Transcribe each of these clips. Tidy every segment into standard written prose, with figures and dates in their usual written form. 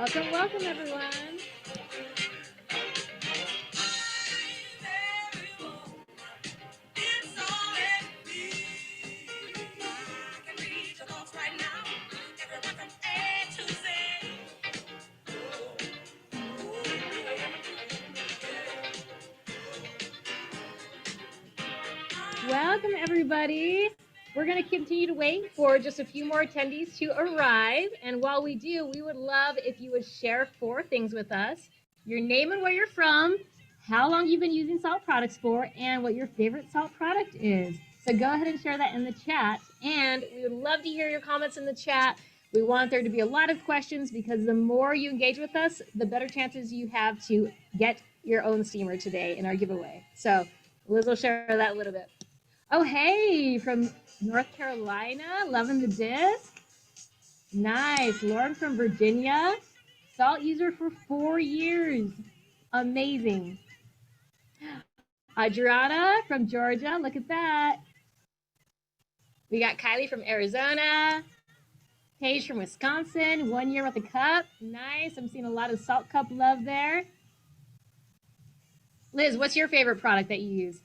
Welcome, welcome, everyone. Welcome, everybody. We're going to continue to wait for just a few more attendees to arrive. And while we do, we would love if you would share 4 things with us: your name and where you're from, how long you've been using Saalt products for, and what your favorite Saalt product is. So go ahead and share that in the chat. And we would love to hear your comments in the chat. We want there to be a lot of questions because the more you engage with us, the better chances you have to get your own steamer today in our giveaway. So Liz will share that a little bit. Oh, hey, from North Carolina, loving the disc. Nice. Lauren from Virginia, Saalt user for 4 years. Amazing. Adriana from Georgia, look at that. We got Kylie from Arizona. Paige from Wisconsin, 1 year with a cup. Nice. I'm seeing a lot of Saalt cup love there. Liz, what's your favorite product that you use?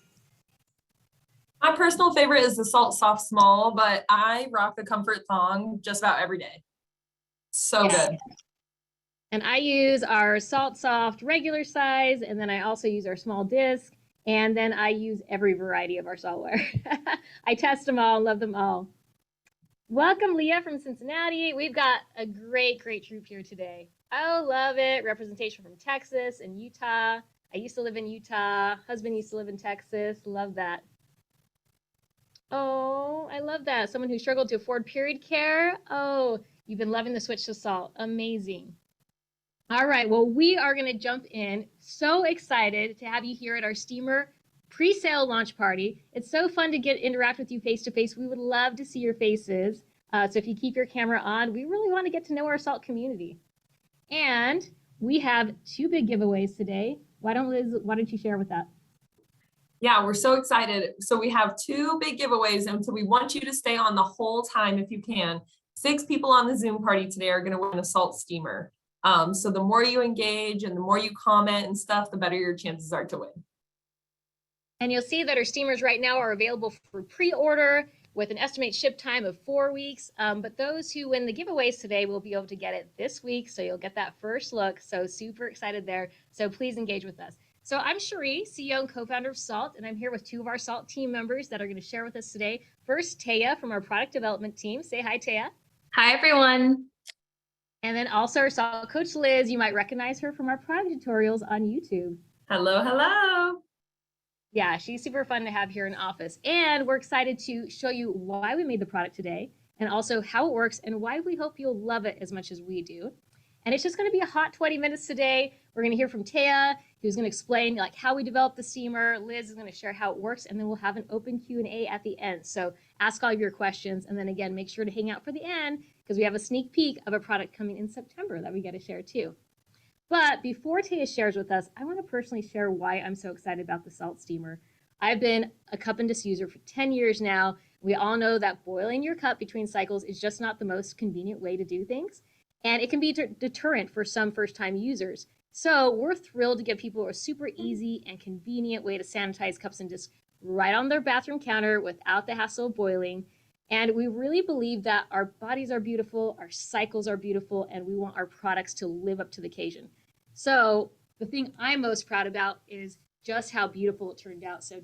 My personal favorite is the Saalt Soft Small, but I rock the Comfort Thong just about every day. So good. And I use our Saalt Soft regular size, and then I also use our small disc, and then I use every variety of our saltware. I test them all, love them all. Welcome, Leah from Cincinnati. We've got a great troop here today. Oh, love it. Representation from Texas and Utah. I used to live in Utah. Husband used to live in Texas. Love that. Oh, I love that. Someone who struggled to afford period care. Oh, you've been loving the switch to Saalt. Amazing. All right, well, we are going to jump in. So excited to have you here at our steamer pre-sale launch party. It's so fun to interact with you face-to-face. We would love to see your faces. So if you keep your camera on, we really want to get to know our Saalt community. And we have 2 big giveaways today. Why don't you share with that? Yeah, we're so excited. So we have 2 big giveaways, and so we want you to stay on the whole time if you can. 6 people on the Zoom party today are going to win a Saalt steamer. So the more you engage and the more you comment and stuff, the better your chances are to win. And you'll see that our steamers right now are available for pre-order with an estimated ship time of 4 weeks. But those who win the giveaways today will be able to get it this week. So you'll get that first look. So super excited there. So please engage with us. So I'm Cherie, CEO and co-founder of Saalt, and I'm here with 2 of our Saalt team members that are going to share with us today. First, Taya from our product development team. Say hi, Taya. Hi, everyone. And then also our Saalt coach, Liz. You might recognize her from our product tutorials on YouTube. Hello, hello. Yeah, she's super fun to have here in office. And we're excited to show you why we made the product today and also how it works and why we hope you'll love it as much as we do. And it's just going to be a hot 20 minutes today. We're going to hear from Taya, who's going to explain how we developed the steamer. Liz is going to share how it works, and then we'll have an open Q&A at the end. So ask all of your questions, and then again, make sure to hang out for the end because we have a sneak peek of a product coming in September that we get to share too. But before Taya shares with us, I want to personally share why I'm so excited about the Saalt steamer. I've been a cup and disc user for 10 years now. We all know that boiling your cup between cycles is just not the most convenient way to do things. And it can be deterrent for some first-time users. So we're thrilled to give people a super easy and convenient way to sanitize cups and discs right on their bathroom counter without the hassle of boiling. And we really believe that our bodies are beautiful, our cycles are beautiful, and we want our products to live up to the occasion. So the thing I'm most proud about is just how beautiful it turned out. So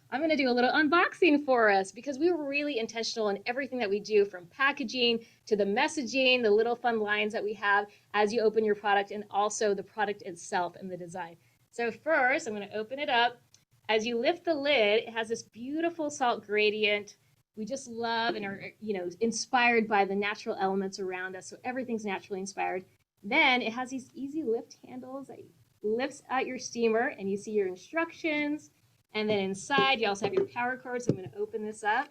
I'm going to do a little unboxing for us because we were really intentional in everything that we do, from packaging to the messaging, the little fun lines that we have as you open your product, and also the product itself and the design. So first, I'm going to open it up. As you lift the lid, it has this beautiful Saalt gradient. We just love and are inspired by the natural elements around us. So everything's naturally inspired. Then it has these easy lift handles that lifts out your steamer, and you see your instructions. And then inside, you also have your power cord. So I'm going to open this up.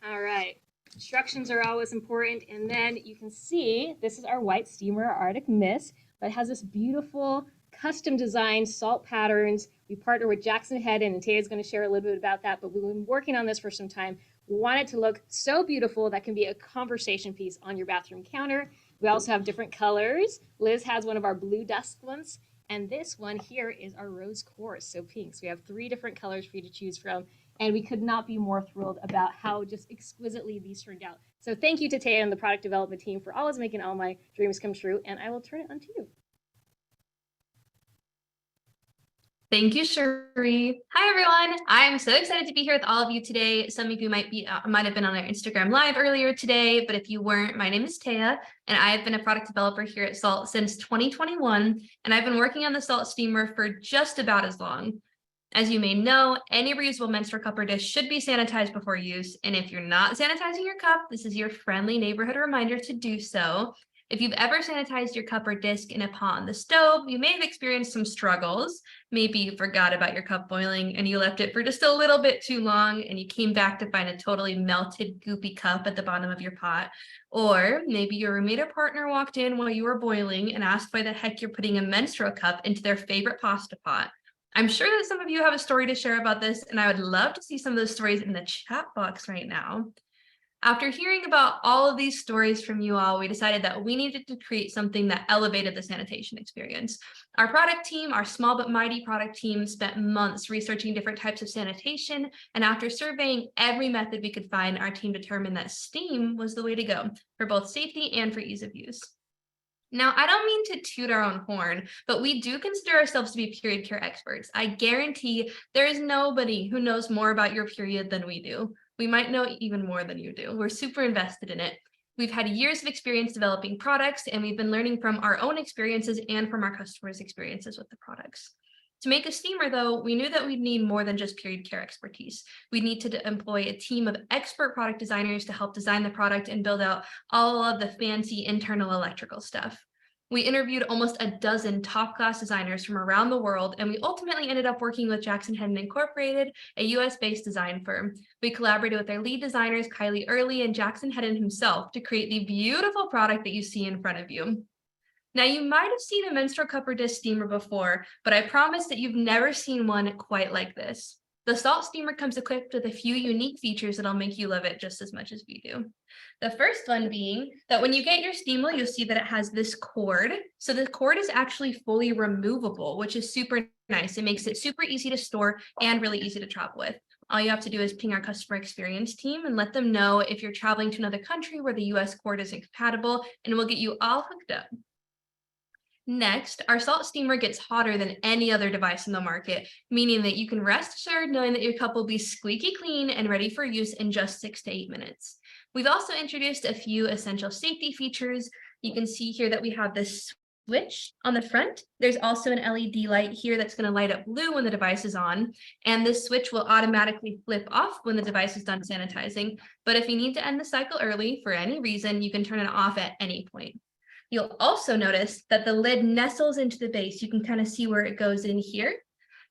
All right. Instructions are always important. And then you can see this is our white steamer, our Arctic Mist, but it has this beautiful custom designed Saalt patterns. We partner with Jackson Head, and Taya's going to share a little bit about that, but we've been working on this for some time. want it to look so beautiful that can be a conversation piece on your bathroom counter. We also have different colors. Liz has one of our blue dusk ones, and this one here is our rose quartz, so pink. So we have 3 different colors for you to choose from, and we could not be more thrilled about how just exquisitely these turned out. So thank you to Taya and the product development team for always making all my dreams come true, and I will turn it on to you. Thank you, Cherie. Hi, everyone. I'm so excited to be here with all of you today. Some of you might have been on our Instagram Live earlier today, but if you weren't, my name is Taya, and I have been a product developer here at Saalt since 2021, and I've been working on the Saalt steamer for just about as long. As you may know, any reusable menstrual cup or dish should be sanitized before use, and if you're not sanitizing your cup, this is your friendly neighborhood reminder to do so. If you've ever sanitized your cup or disc in a pot on the stove, you may have experienced some struggles. Maybe you forgot about your cup boiling and you left it for just a little bit too long and you came back to find a totally melted, goopy cup at the bottom of your pot. Or maybe your roommate or partner walked in while you were boiling and asked why the heck you're putting a menstrual cup into their favorite pasta pot. I'm sure that some of you have a story to share about this, and I would love to see some of those stories in the chat box right now. After hearing about all of these stories from you all, we decided that we needed to create something that elevated the sanitation experience. Our product team, our small but mighty product team, spent months researching different types of sanitation, and after surveying every method we could find, our team determined that steam was the way to go for both safety and for ease of use. Now, I don't mean to toot our own horn, but we do consider ourselves to be period care experts. I guarantee there is nobody who knows more about your period than we do. We might know even more than you do. We're super invested in it. We've had years of experience developing products, and we've been learning from our own experiences and from our customers' experiences with the products. To make a steamer, though, we knew that we'd need more than just period care expertise. We'd need to employ a team of expert product designers to help design the product and build out all of the fancy internal electrical stuff. We interviewed almost a dozen top-class designers from around the world, and we ultimately ended up working with Jackson Hedden Incorporated, a US-based design firm. We collaborated with their lead designers, Kylie Early and Jackson Hedden himself, to create the beautiful product that you see in front of you. Now, you might have seen a menstrual cup or dish steamer before, but I promise that you've never seen one quite like this. The Saalt steamer comes equipped with a few unique features that'll make you love it just as much as we do. The first one being that when you get your steamer, you'll see that it has this cord. So the cord is actually fully removable, which is super nice. It makes it super easy to store and really easy to travel with. All you have to do is ping our customer experience team and let them know if you're traveling to another country where the US cord isn't compatible, and we'll get you all hooked up. Next, our Saalt steamer gets hotter than any other device in the market, meaning that you can rest assured knowing that your cup will be squeaky clean and ready for use in just 6 to 8 minutes. We've also introduced a few essential safety features. You can see here that we have this switch on the front. There's also an LED light here that's going to light up blue when the device is on, and this switch will automatically flip off when the device is done sanitizing. But if you need to end the cycle early for any reason, you can turn it off at any point. You'll also notice that the lid nestles into the base. You can kind of see where it goes in here.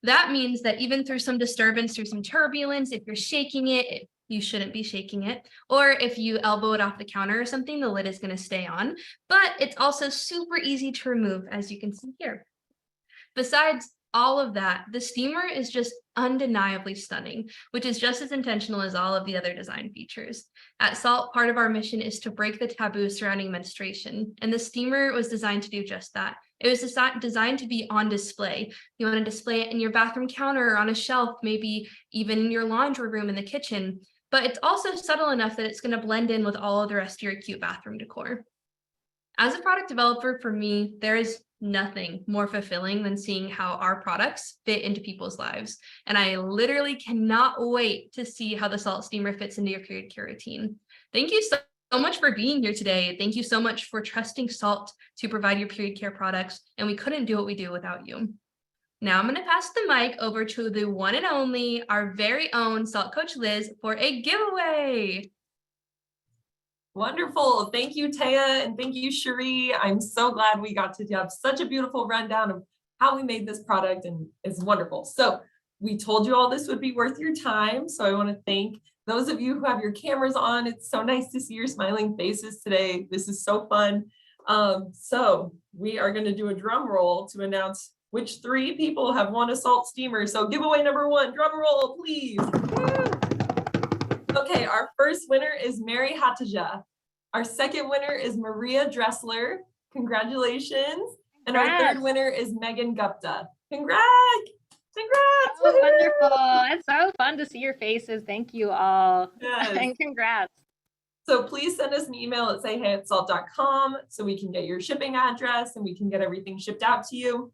That means that even through some disturbance, through some turbulence, if you're shaking it, you shouldn't be shaking it. Or if you elbow it off the counter or something, the lid is going to stay on. But it's also super easy to remove, as you can see here. Besides all of that, the steamer is just undeniably stunning, which is just as intentional as all of the other design features. At Saalt, part of our mission is to break the taboo surrounding menstruation, and the steamer was designed to do just that. It was designed to be on display. You want to display it in your bathroom counter or on a shelf, maybe even in your laundry room in the kitchen, but it's also subtle enough that it's going to blend in with all of the rest of your cute bathroom decor. As a product developer, for me, there is nothing more fulfilling than seeing how our products fit into people's lives. And I literally cannot wait to see how the Saalt steamer fits into your period care routine. Thank you so much for being here today. Thank you so much for trusting Saalt to provide your period care products. And we couldn't do what we do without you. Now I'm going to pass the mic over to the one and only, our very own Saalt coach Liz for a giveaway. Wonderful. Thank you, Taya, and thank you, Cherie. I'm so glad we got to have such a beautiful rundown of how we made this product, and it's wonderful. So we told you all this would be worth your time. So I want to thank those of you who have your cameras on. It's so nice to see your smiling faces today. This is so fun. So we are going to do a drum roll to announce which 3 people have won a Saalt steamer. So giveaway number 1, drum roll, please. Okay, our first winner is Mary Hataja. Our second winner is Maria Dressler. Congratulations. And our third winner is Megan Gupta. Congrats. Congrats. Oh, wonderful. It's so fun to see your faces. Thank you all. Yes. And congrats. So please send us an email at sayheyatsalt.com so we can get your shipping address and we can get everything shipped out to you.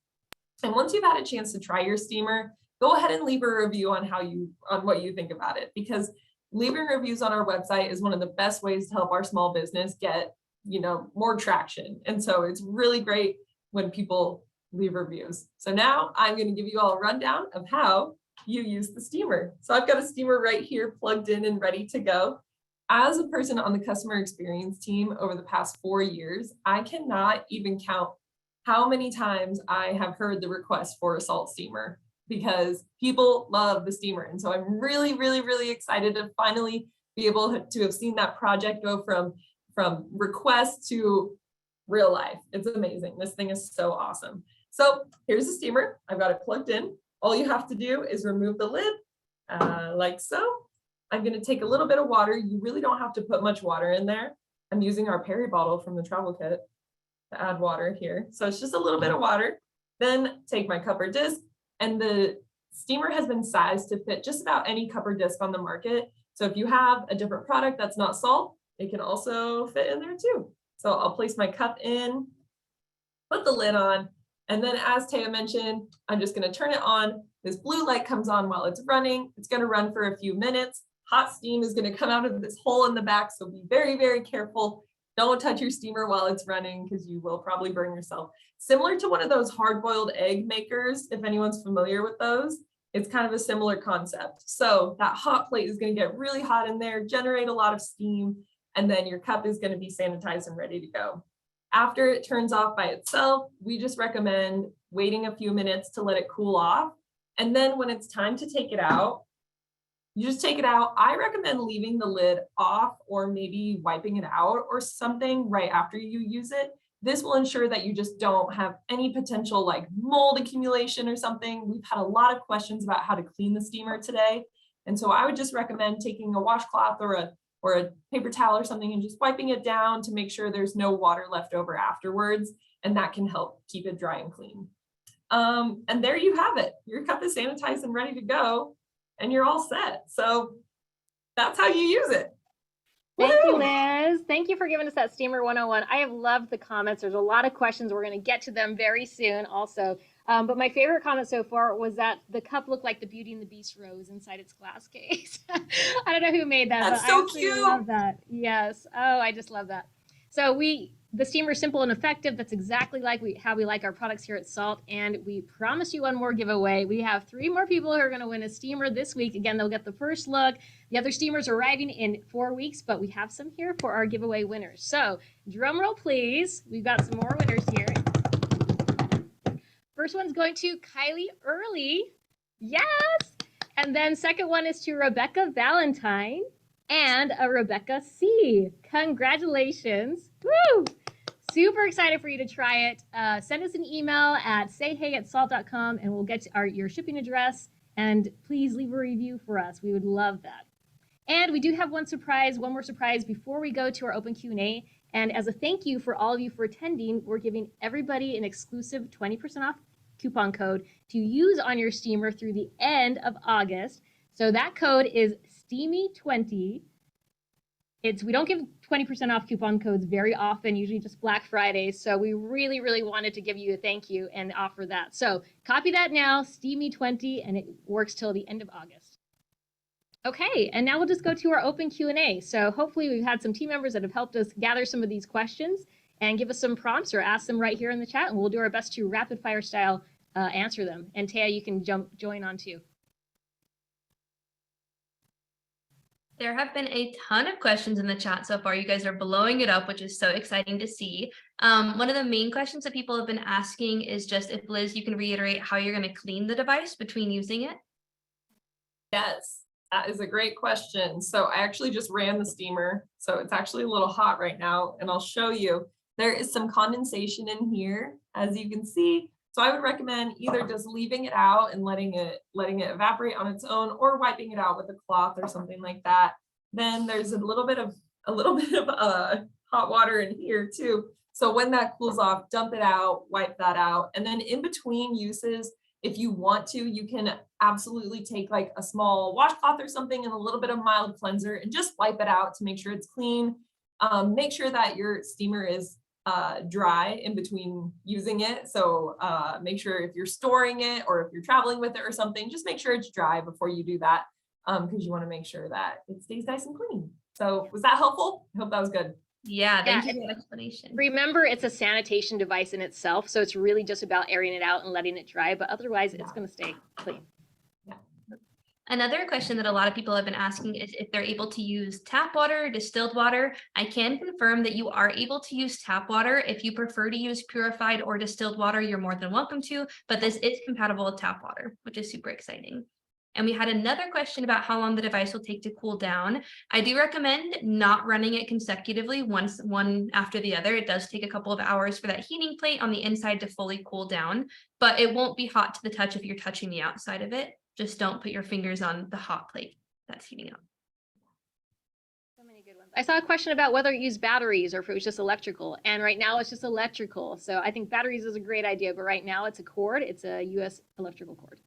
And once you've had a chance to try your steamer, go ahead and leave a review on what you think about it, because leaving reviews on our website is one of the best ways to help our small business get, more traction. And so it's really great when people leave reviews. So now I'm going to give you all a rundown of how you use the steamer. So I've got a steamer right here plugged in and ready to go. As a person on the customer experience team over the past 4 years, I cannot even count how many times I have heard the request for a Saalt steamer, because people love the steamer. And so I'm really, really, really excited to finally be able to have seen that project go from request to real life. It's amazing. This thing is so awesome. So here's the steamer. I've got it plugged in. All you have to do is remove the lid like so. I'm going to take a little bit of water. You really don't have to put much water in there. I'm using our Perry bottle from the travel kit to add water here. So it's just a little bit of water. Then take my cup or disc, and the steamer has been sized to fit just about any cup or disc on the market. So if you have a different product that's not Saalt, it can also fit in there too. So I'll place my cup in, put the lid on, and then as Taya mentioned, I'm just going to turn it on. This blue light comes on while it's running. It's going to run for a few minutes. Hot steam is going to come out of this hole in the back, so be very, very careful. Don't touch your steamer while it's running, because you will probably burn yourself. Similar to one of those hard-boiled egg makers, if anyone's familiar with those, it's kind of a similar concept. So that hot plate is going to get really hot in there, generate a lot of steam, and then your cup is going to be sanitized and ready to go. After it turns off by itself, we just recommend waiting a few minutes to let it cool off. And then when it's time to take it out, you just take it out. I recommend leaving the lid off or maybe wiping it out or something right after you use it. This will ensure that you just don't have any potential like mold accumulation or something. We've had a lot of questions about how to clean the steamer today. And so I would just recommend taking a washcloth or a paper towel or something and just wiping it down to make sure there's no water left over afterwards. And that can help keep it dry and clean. And there you have it. Your cup is sanitized and ready to go, and you're all set. So that's how you use it. Thank you, Liz. Thank you for giving us that Steamer 101. I have loved the comments. There's a lot of questions. We're going to get to them very soon also. But my favorite comment so far was that the cup looked like the Beauty and the Beast rose inside its glass case. I don't know who made that. That's but so I cute. love that. Yes. Oh, I just love that. So the steamer is simple and effective. That's exactly like how we like our products here at Saalt. And we promise you one more giveaway. We have 3 more people who are going to win a steamer this week. Again, they'll get the first look. The other steamers are arriving in 4 weeks, but we have some here for our giveaway winners. So drum roll, please. We've got some more winners here. First one's going to Kylie Early. Yes. And then second one is to Rebecca Valentine and a Rebecca C. Congratulations. Woo! Super excited for you to try it. Send us an email at sayheyatsalt.com and we'll get your shipping address. And please leave a review for us. We would love that. And we do have one more surprise before we go to our open Q&A. And as a thank you for all of you for attending, we're giving everybody an exclusive 20% off coupon code to use on your steamer through the end of August. So that code is STEAMY20. We don't give 20% off coupon codes very often, usually just Black Friday. So we really, really wanted to give you a thank you and offer that. So copy that now, STEAMY20, and it works till the end of August. Okay, and now we'll just go to our open Q&A. So hopefully we've had some team members that have helped us gather some of these questions and give us some prompts or ask them right here in the chat, and we'll do our best to rapid fire style answer them. And Taya, you can join on too. There have been a ton of questions in the chat so far. You guys are blowing it up, which is so exciting to see. One of the main questions that people have been asking is just if, Liz, you can reiterate how you're going to clean the device between using it. Yes, that is a great question. So I actually just ran the steamer. So it's actually a little hot right now, and I'll show you. There is some condensation in here, as you can see. So I would recommend either just leaving it out and letting it evaporate on its own, or wiping it out with a cloth or something like that. Then there's a little bit of hot water in here too. So when that cools off, dump it out, wipe that out. And then in between uses, if you want to, you can absolutely take like a small washcloth or something and a little bit of mild cleanser and just wipe it out to make sure it's clean. Make sure that your steamer is dry in between using it. So make sure if you're storing it or if you're traveling with it or something, just make sure it's dry before you do that, because you want to make sure that it stays nice and clean. So was that helpful? I hope that was good. Yeah, thank Yeah, you for the explanation. Remember, it's a sanitation device in itself, so it's really just about airing it out and letting it dry, but otherwise it's going to stay clean. Another question that a lot of people have been asking is if they're able to use tap water or distilled water. I can confirm that you are able to use tap water. If you prefer to use purified or distilled water, you're more than welcome to, but this is compatible with tap water, which is super exciting. And we had another question about how long the device will take to cool down. I do recommend not running it consecutively, one after the other. It does take a couple of hours for that heating plate on the inside to fully cool down, but it won't be hot to the touch if you're touching the outside of it. Just don't put your fingers on the hot plate that's heating up. So many good ones. I saw a question about whether it used batteries or if it was just electrical. And right now it's just electrical. So I think batteries is a great idea, but right now it's a cord. It's a US electrical cord.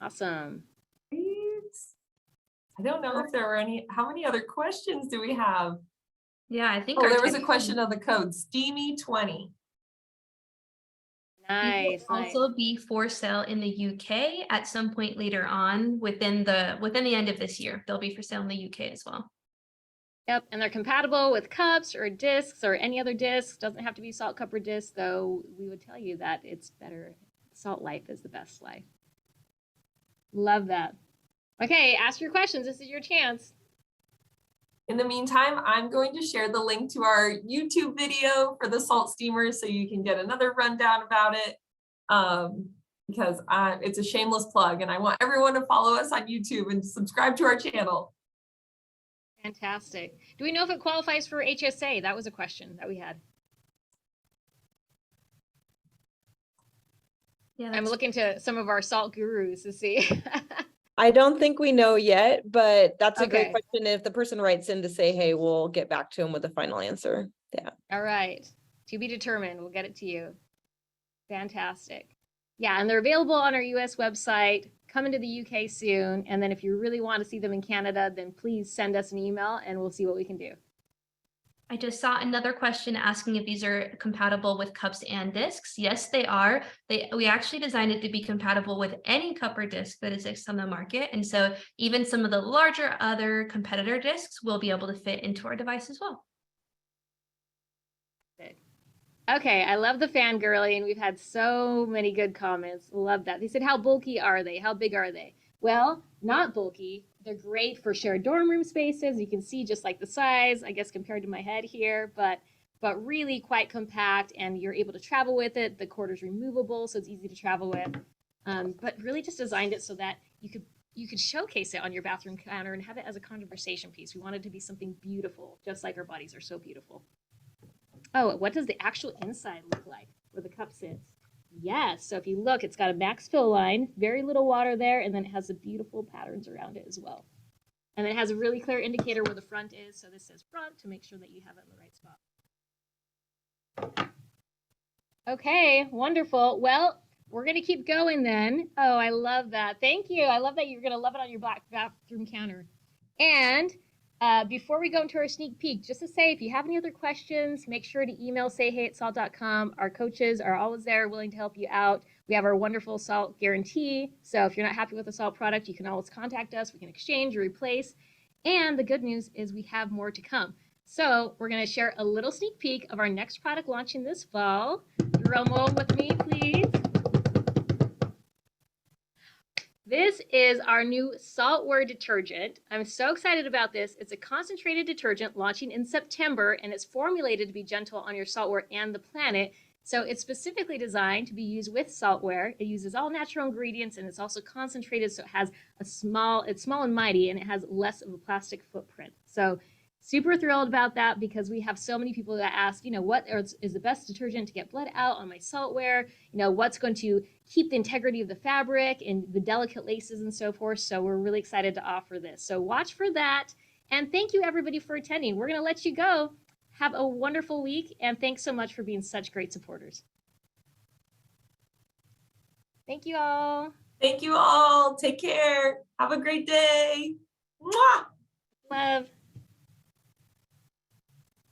Awesome. I don't know if there were any, how many other questions do we have? Yeah, I think there was a question of the code, STEAMY20. Nice. It will also be for sale in the UK at some point later on within the end of this year. They'll be for sale in the UK as well. Yep, and they're compatible with cups or discs or any other discs. Doesn't have to be Saalt cup or disc, though we would tell you that it's better. Saalt Life is the best life. Love that. Okay, ask your questions. This is your chance. In the meantime, I'm going to share the link to our YouTube video for the Saalt steamer so you can get another rundown about it, because it's a shameless plug and I want everyone to follow us on YouTube and subscribe to our channel. Fantastic. Do we know if it qualifies for HSA? That was a question that we had. Yeah, I'm looking to some of our Saalt gurus to see. I don't think we know yet, but that's a great question. If the person writes in to say, hey, we'll get back to him with the final answer. Yeah. All right. To be determined. We'll get it to you. Fantastic. Yeah, and they're available on our US website. Coming to the UK soon. And then if you really want to see them in Canada, then please send us an email and we'll see what we can do. I just saw another question asking if these are compatible with cups and discs. Yes, they are. We actually designed it to be compatible with any cup or disc that exists on the market. And so even some of the larger other competitor discs will be able to fit into our device as well. Okay, I love the fangirling. We've had so many good comments. Love that. They said, how bulky are they? How big are they? Well, not bulky. They're great for shared dorm room spaces. You can see just like the size, I guess, compared to my head here, but really quite compact, and you're able to travel with it. The cord is removable, so it's easy to travel with. But really just designed it so that you could showcase it on your bathroom counter and have it as a conversation piece. We wanted it to be something beautiful, just like our bodies are so beautiful. Oh, what does the actual inside look like where the cup sits? Yes, so if you look, it's got a max fill line, very little water there, and then it has the beautiful patterns around it as well. And it has a really clear indicator where the front is, so this says front to make sure that you have it in the right spot. Okay, wonderful. Well, we're going to keep going then. Oh, I love that. Thank you. I love that you're going to love it on your bathroom counter. And before we go into our sneak peek, just to say, if you have any other questions, make sure to email sayhey@saalt.com. Our coaches are always there, willing to help you out. We have our wonderful Saalt guarantee. So if you're not happy with a Saalt product, you can always contact us. We can exchange or replace. And the good news is we have more to come. So we're going to share a little sneak peek of our next product launching this fall. Drum roll with me, please. This is our new Saltware detergent. I'm so excited about this. It's a concentrated detergent launching in September, and it's formulated to be gentle on your saltware and the planet. So it's specifically designed to be used with saltware. It uses all natural ingredients, and it's also concentrated, so it has it's small and mighty, and it has less of a plastic footprint. So super thrilled about that because we have so many people that ask, what is the best detergent to get blood out on my saltware? What's going to keep the integrity of the fabric and the delicate laces and so forth. So we're really excited to offer this. So watch for that. And thank you everybody for attending. We're going to let you go. Have a wonderful week. And thanks so much for being such great supporters. Thank you all. Thank you all. Take care. Have a great day. Mwah! Love.